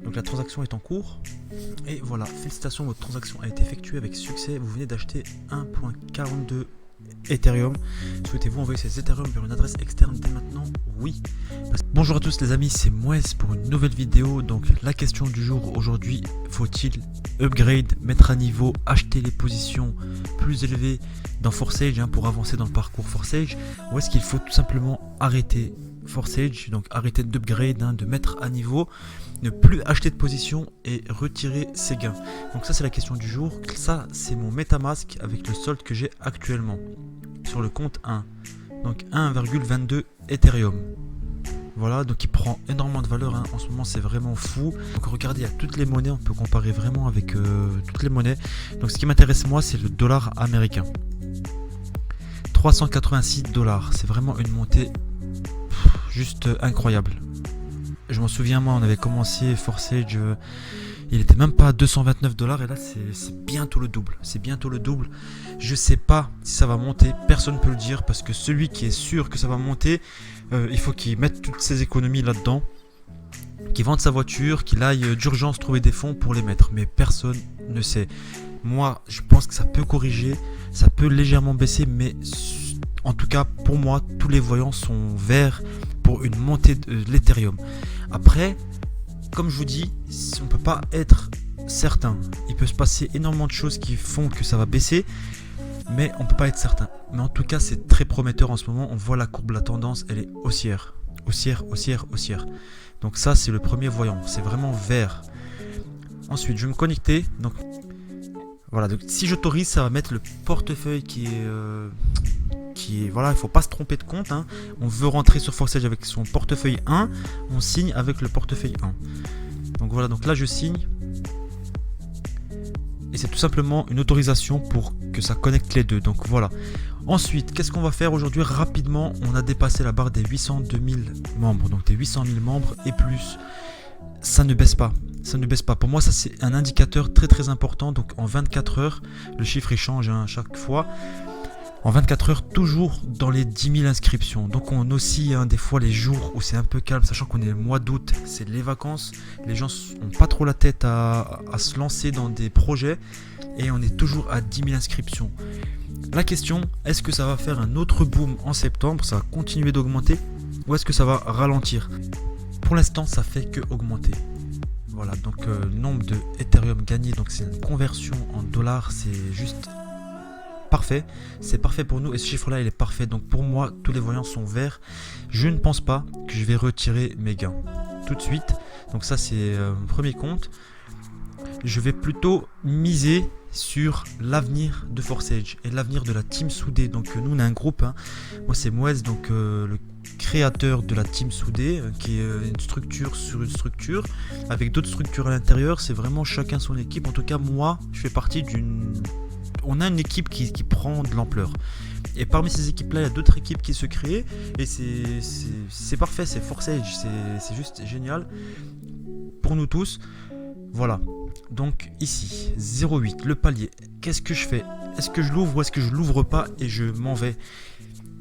Donc la transaction est en cours. Et voilà, félicitations, votre transaction a été effectuée avec succès. Vous venez d'acheter 1.42 Ethereum. Souhaitez-vous envoyer ces Ethereum vers une adresse externe dès maintenant? Oui. Bonjour à tous les amis, c'est Mouez pour une nouvelle vidéo. Donc la question du jour aujourd'hui, faut-il upgrade, mettre à niveau, acheter les positions plus élevées dans Forsage pour avancer dans le parcours Forsage, ou est-ce qu'il faut tout simplement arrêter Forsage, donc arrêter d'upgrade, de mettre à niveau, ne plus acheter de position et retirer ses gains? Donc ça c'est la question du jour. Ça c'est mon MetaMask avec le solde que j'ai actuellement sur le compte 1, donc 1,22 Ethereum. Voilà, donc il prend énormément de valeur en ce moment, c'est vraiment fou. Donc regardez, il y a toutes les monnaies, on peut comparer vraiment avec toutes les monnaies. Donc ce qui m'intéresse moi, c'est le dollar américain. 386 $, c'est vraiment une montée juste incroyable. Je m'en souviens, moi on avait commencé Forsage, il était même pas à 229 $, et là c'est bientôt le double. C'est bientôt le double. Je sais pas si ça va monter, personne ne peut le dire, parce que celui qui est sûr que ça va monter, il faut qu'il mette toutes ses économies là-dedans, qu'il vende sa voiture, qu'il aille d'urgence trouver des fonds pour les mettre, mais personne ne sait. Moi je pense que ça peut corriger, ça peut légèrement baisser, mais en tout cas pour moi tous les voyants sont verts pour une montée de l'Ethereum. Après, comme je vous dis, on ne peut pas être certain. Il peut se passer énormément de choses qui font que ça va baisser, mais on ne peut pas être certain. Mais en tout cas, c'est très prometteur en ce moment. On voit la courbe, la tendance, elle est haussière. Haussière, haussière, haussière. Donc ça, c'est le premier voyant. C'est vraiment vert. Ensuite, je vais me connecter. Donc voilà. Donc, si j'autorise, ça va mettre le portefeuille qui est... voilà, il ne faut pas se tromper de compte. On veut rentrer sur Forsage avec son portefeuille 1. On signe avec le portefeuille 1. Donc voilà, donc là je signe. Et c'est tout simplement une autorisation pour que ça connecte les deux. Donc voilà. Ensuite, qu'est-ce qu'on va faire aujourd'hui? Rapidement, on a dépassé la barre des 802 000 membres. Donc des 800 000 membres et plus. Ça ne baisse pas. Ça ne baisse pas. Pour moi, ça c'est un indicateur très très important. Donc en 24 heures, le chiffre il change à chaque fois. En 24 heures, toujours dans les 10 000 inscriptions. Donc on oscille des fois les jours où c'est un peu calme, sachant qu'on est le mois d'août, c'est les vacances. Les gens n'ont pas trop la tête à se lancer dans des projets. Et on est toujours à 10 000 inscriptions. La question, est-ce que ça va faire un autre boom en septembre? Ça va continuer d'augmenter? Ou est-ce que ça va ralentir? Pour l'instant, ça fait que augmenter. Voilà, donc le nombre de Ethereum gagné, donc c'est une conversion en dollars, c'est juste... parfait, c'est parfait pour nous et ce chiffre là il est parfait. Donc pour moi tous les voyants sont verts. Je ne pense pas que je vais retirer mes gains tout de suite. Donc ça c'est mon premier compte. Je vais plutôt miser sur l'avenir de Forsage et l'avenir de la team soudée. Donc nous on a un groupe, moi c'est Mouez, donc le créateur de la team soudée, qui est une structure sur une structure avec d'autres structures à l'intérieur. C'est vraiment chacun son équipe. En tout cas moi je fais partie on a une équipe qui prend de l'ampleur. Et parmi ces équipes-là, il y a d'autres équipes qui se créent. Et c'est parfait, c'est Forsage. C'est juste génial pour nous tous. Voilà. Donc ici, 0,8, le palier. Qu'est-ce que je fais? Est-ce que je l'ouvre ou est-ce que je l'ouvre pas et je m'en vais?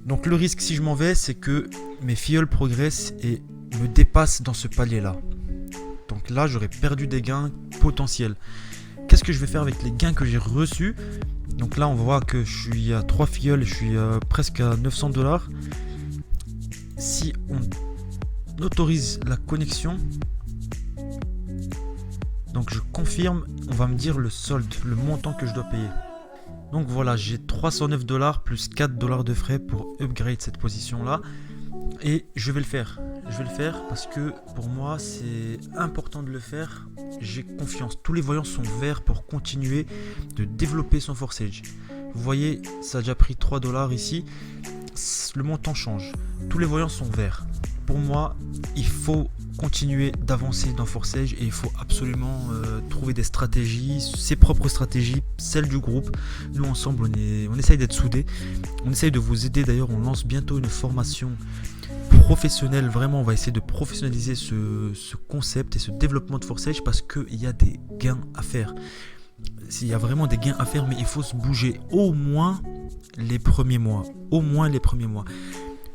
Donc le risque si je m'en vais, c'est que mes filleuls progressent et me dépassent dans ce palier-là. Donc là, j'aurais perdu des gains potentiels. Qu'est-ce que je vais faire avec les gains que j'ai reçus? Donc là on voit que je suis à 3 filleuls et je suis presque à 900 $. Si on autorise la connexion, donc je confirme, on va me dire le solde, le montant que je dois payer. Donc voilà, j'ai 309 $ plus 4 $ de frais pour upgrade cette position là. Et je vais le faire. Je vais le faire parce que pour moi c'est important de le faire. J'ai confiance. Tous les voyants sont verts pour continuer de développer son Forsage. Vous voyez, ça a déjà pris 3 $ ici. Le montant change. Tous les voyants sont verts. Pour moi, il faut continuer d'avancer dans Forsage et il faut absolument trouver des stratégies, ses propres stratégies, celles du groupe. Nous ensemble, on essaye d'être soudés. On essaye de vous aider. D'ailleurs, on lance bientôt une formation professionnel. Vraiment on va essayer de professionnaliser ce concept et ce développement de Forsage parce qu'il y a des gains à faire. Il y a vraiment des gains à faire, mais il faut se bouger au moins les premiers mois.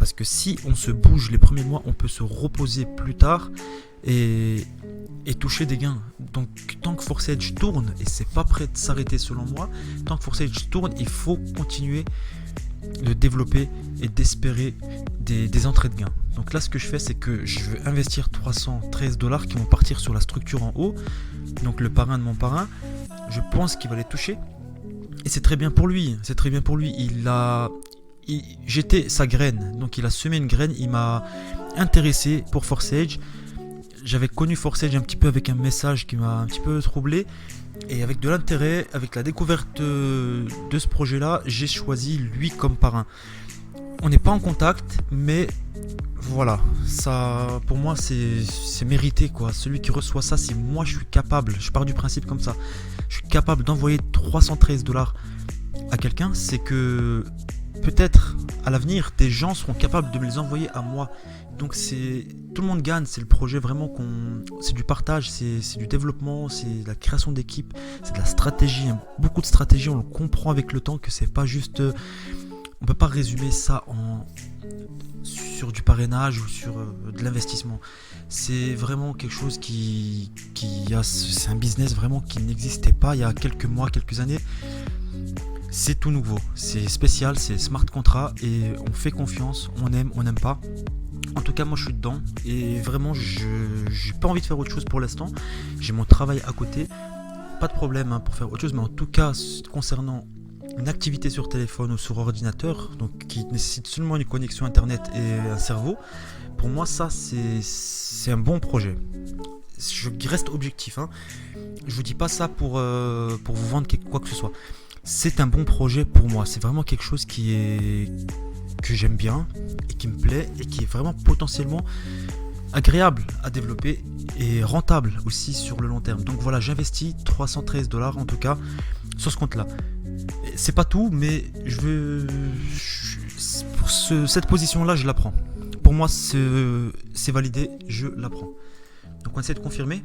Parce que si on se bouge les premiers mois, on peut se reposer plus tard et toucher des gains. Donc tant que Force Edge tourne, et c'est pas prêt de s'arrêter selon moi, tant que Force Edge tourne, il faut continuer de développer et d'espérer des entrées de gains. Donc là, ce que je fais, c'est que je veux investir $313 qui vont partir sur la structure en haut. Donc le parrain de mon parrain, je pense qu'il va les toucher. Et c'est très bien pour lui. C'est très bien pour lui. J'étais sa graine. Donc il a semé une graine. Il m'a intéressé pour Force Edge. J'avais connu Force Edge un petit peu avec un message qui m'a un petit peu troublé. Et avec de l'intérêt, avec la découverte de ce projet-là, j'ai choisi lui comme parrain. On n'est pas en contact, mais voilà, ça, pour moi, c'est mérité, quoi. Celui qui reçoit ça, si moi je suis capable, je pars du principe comme ça, je suis capable d'envoyer $313 à quelqu'un, c'est que peut-être à l'avenir, des gens seront capables de me les envoyer à moi. Donc tout le monde gagne, c'est le projet vraiment c'est du partage, c'est du développement, c'est de la création d'équipe, c'est de la stratégie, hein. Beaucoup de stratégie, on le comprend avec le temps que c'est pas juste, on peut pas résumer ça sur du parrainage ou sur de l'investissement. C'est vraiment quelque chose c'est un business vraiment qui n'existait pas il y a quelques mois, quelques années. C'est tout nouveau, c'est spécial, c'est smart contract et on fait confiance, on aime, on n'aime pas. En tout cas, moi je suis dedans et vraiment j'ai pas envie de faire autre chose pour l'instant. J'ai mon travail à côté, pas de problème, hein, pour faire autre chose, mais en tout cas concernant une activité sur téléphone ou sur ordinateur, donc qui nécessite seulement une connexion internet et un cerveau, pour moi ça c'est un bon projet. Je reste objectif, hein. Je vous dis pas ça pour vous vendre quoi que ce soit. C'est un bon projet pour moi, c'est vraiment quelque chose que j'aime bien et qui me plaît et qui est vraiment potentiellement agréable à développer et rentable aussi sur le long terme. Donc voilà, j'investis $313 en tout cas sur ce compte là. C'est pas tout, mais pour cette position là je la prends. Pour moi c'est validé, je la prends. Donc on essaie de confirmer.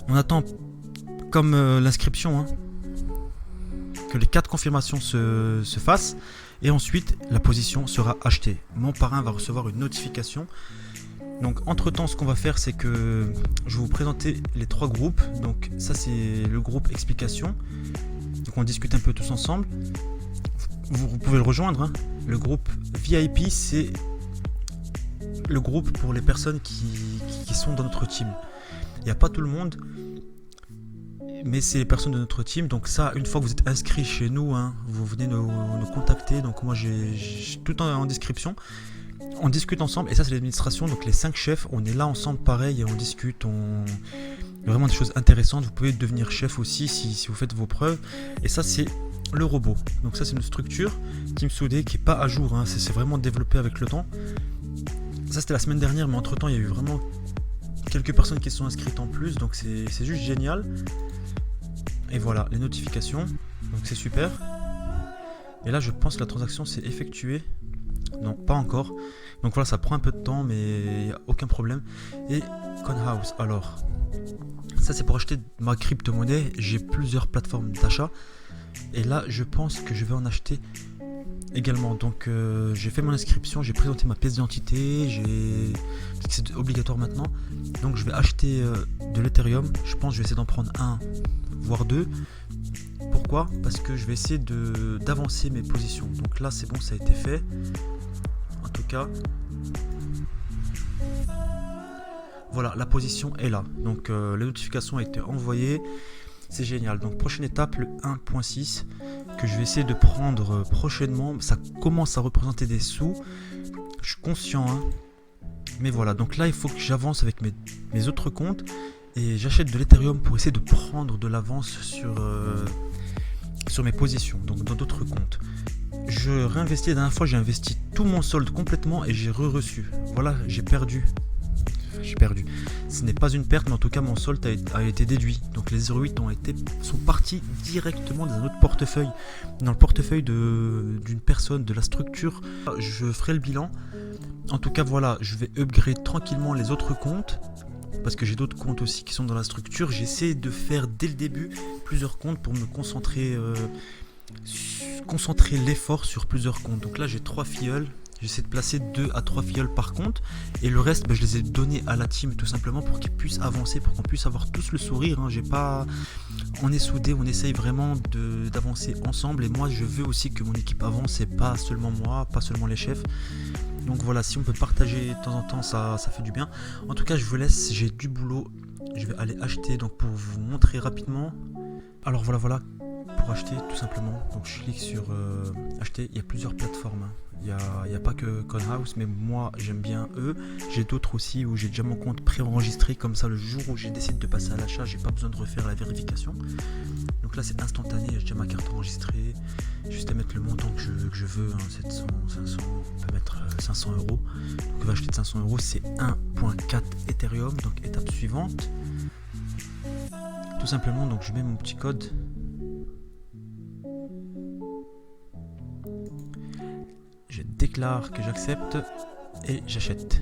On attend comme l'inscription, hein, que les 4 confirmations se fassent et ensuite la position sera achetée. Mon parrain va recevoir une notification. Donc entre temps, ce qu'on va faire, c'est que je vais vous présenter les 3 groupes. Donc ça, c'est le groupe explication, donc on discute un peu tous ensemble. Vous pouvez le rejoindre, hein. Le groupe VIP, c'est le groupe pour les personnes qui sont dans notre team. Il n'y a pas tout le monde, mais c'est les personnes de notre team. Donc ça, une fois que vous êtes inscrit chez nous, hein, vous venez nous contacter. Donc moi j'ai tout en description. On discute ensemble et ça c'est l'administration. Donc les 5 chefs, on est là ensemble pareil et on discute. Il y a vraiment des choses intéressantes. Vous pouvez devenir chef aussi si vous faites vos preuves. Et ça c'est le robot. Donc ça c'est une structure Team Soudé qui est pas à jour, hein. C'est vraiment développé avec le temps. Ça c'était la semaine dernière, mais entre temps il y a eu vraiment quelques personnes qui se sont inscrites en plus. Donc c'est juste génial. Et voilà, les notifications, donc c'est super. Et là je pense que la transaction s'est effectuée. Non, pas encore. Donc voilà, ça prend un peu de temps, mais il n'y a aucun problème. Et Conhouse, alors, ça c'est pour acheter ma crypto-monnaie. J'ai plusieurs plateformes d'achat. Et là je pense que je vais en acheter également. Donc j'ai fait mon inscription, j'ai présenté ma pièce d'identité, c'est obligatoire maintenant. Donc je vais acheter de l'Ethereum. Je pense que je vais essayer d'en prendre un, voire 2. Pourquoi? Parce que je vais essayer d'avancer mes positions. Donc là c'est bon, ça a été fait. En tout cas, voilà, la position est là. Donc les notifications ont été envoyées. C'est génial. Donc prochaine étape, le 1.6 que je vais essayer de prendre prochainement. Ça commence à représenter des sous. Je suis conscient, hein. Mais voilà, donc là il faut que j'avance avec mes autres comptes. Et j'achète de l'Ethereum pour essayer de prendre de l'avance sur mes positions, donc dans d'autres comptes. Je réinvestis, la dernière fois j'ai investi tout mon solde complètement et j'ai reçu. Voilà, j'ai perdu. Ce n'est pas une perte, mais en tout cas mon solde a été déduit. Donc les 0,8 sont partis directement dans un autre portefeuille. Dans le portefeuille d'une personne, de la structure. Je ferai le bilan. En tout cas voilà, je vais upgrade tranquillement les autres comptes. Parce que j'ai d'autres comptes aussi qui sont dans la structure. J'essaie de faire dès le début plusieurs comptes pour me concentrer concentrer l'effort sur plusieurs comptes. Donc là j'ai 3 filleuls, j'essaie de placer 2 à 3 filleuls par compte, et le reste je les ai donnés à la team tout simplement pour qu'ils puissent avancer, pour qu'on puisse avoir tous le sourire, hein. J'ai pas... On est soudés, on essaye vraiment d'avancer ensemble, et moi je veux aussi que mon équipe avance, et pas seulement moi, pas seulement les chefs. Donc voilà, si on peut partager de temps en temps, ça fait du bien. En tout cas je vous laisse, j'ai du boulot, je vais aller acheter, donc pour vous montrer rapidement. Alors voilà, pour acheter tout simplement, donc je clique sur acheter. Il y a plusieurs plateformes, hein. Il n'y a pas que Conhouse, mais moi j'aime bien eux. J'ai d'autres aussi où j'ai déjà mon compte pré-enregistré, comme ça le jour où j'ai décidé de passer à l'achat, j'ai pas besoin de refaire la vérification. Donc là c'est instantané, j'ai déjà ma carte enregistrée, juste à mettre le montant que je veux, hein, 700, 500, on peut mettre 500 euros. Donc on va acheter de 500 euros, c'est 1.4 Ethereum. Donc étape suivante, tout simplement, donc je mets mon petit code. Je déclare que j'accepte et j'achète.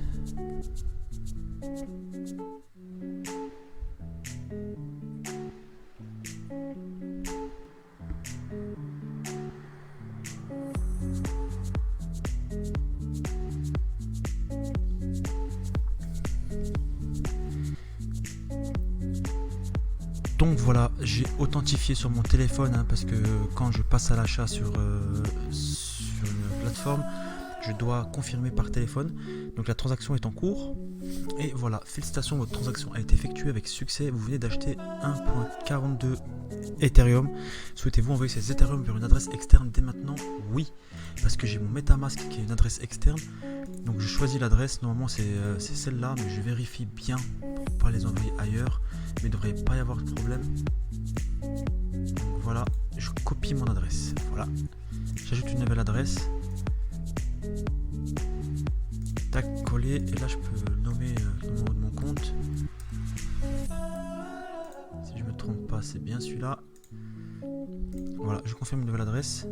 Donc voilà, j'ai authentifié sur mon téléphone, hein, parce que quand je passe à l'achat sur une plateforme, je dois confirmer par téléphone. Donc la transaction est en cours. Et voilà, félicitations, votre transaction a été effectuée avec succès. Vous venez d'acheter 1.42 Ethereum. Souhaitez-vous envoyer ces Ethereum vers une adresse externe dès maintenant? Oui, parce que j'ai mon MetaMask qui est une adresse externe. Donc je choisis l'adresse, normalement c'est celle-là, mais je vérifie bien pour ne pas les envoyer ailleurs. Mais il ne devrait pas y avoir de problème. Donc voilà, je copie mon adresse. Voilà, j'ajoute une nouvelle adresse. Tac, coller, et là je peux nommer le numéro de mon compte. Si je me trompe pas, c'est bien celui-là. Voilà, je confirme une nouvelle adresse.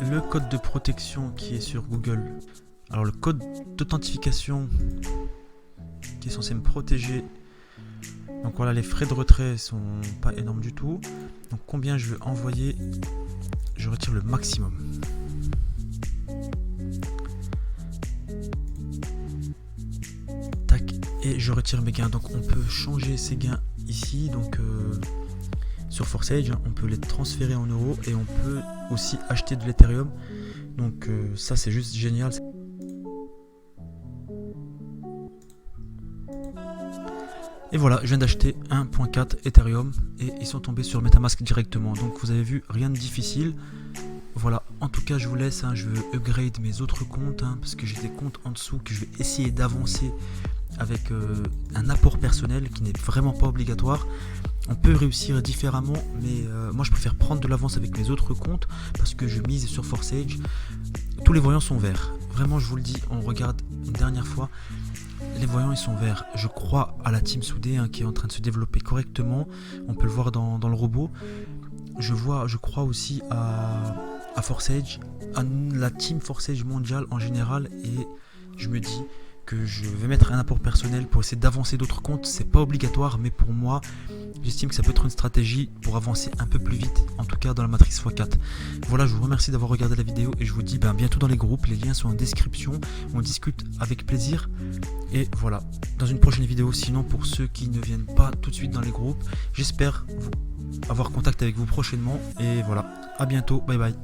Le code de protection qui est sur Google. Alors le code d'authentification qui est censé me protéger. Donc voilà, les frais de retrait sont pas énormes du tout. Donc combien je veux envoyer? Je retire le maximum. Tac, et je retire mes gains. Donc on peut changer ces gains ici. Donc sur Forsage, on peut les transférer en euros et on peut aussi acheter de l'Ethereum. Donc ça c'est juste génial. Et voilà, je viens d'acheter 1.4 Ethereum et ils sont tombés sur MetaMask directement. Donc vous avez vu, rien de difficile. Voilà, en tout cas je vous laisse, hein, je veux upgrade mes autres comptes, hein, parce que j'ai des comptes en dessous que je vais essayer d'avancer avec un apport personnel qui n'est vraiment pas obligatoire. On peut réussir différemment, mais moi je préfère prendre de l'avance avec mes autres comptes parce que je mise sur Forsage. Tous les voyants sont verts. Vraiment, je vous le dis, on regarde une dernière fois. Les voyants ils sont verts. Je crois à la team soudée, hein, qui est en train de se développer correctement. On peut le voir dans le robot. Je crois aussi à Forsage, à la team Forsage mondiale en général, et je me dis que je vais mettre un apport personnel pour essayer d'avancer d'autres comptes. C'est pas obligatoire, mais pour moi j'estime que ça peut être une stratégie pour avancer un peu plus vite, en tout cas dans la matrice x4. Voilà, je vous remercie d'avoir regardé la vidéo et je vous dis bientôt dans les groupes, les liens sont en description, on discute avec plaisir. Et voilà, dans une prochaine vidéo. Sinon, pour ceux qui ne viennent pas tout de suite dans les groupes, j'espère avoir contact avec vous prochainement. Et voilà, à bientôt, bye bye.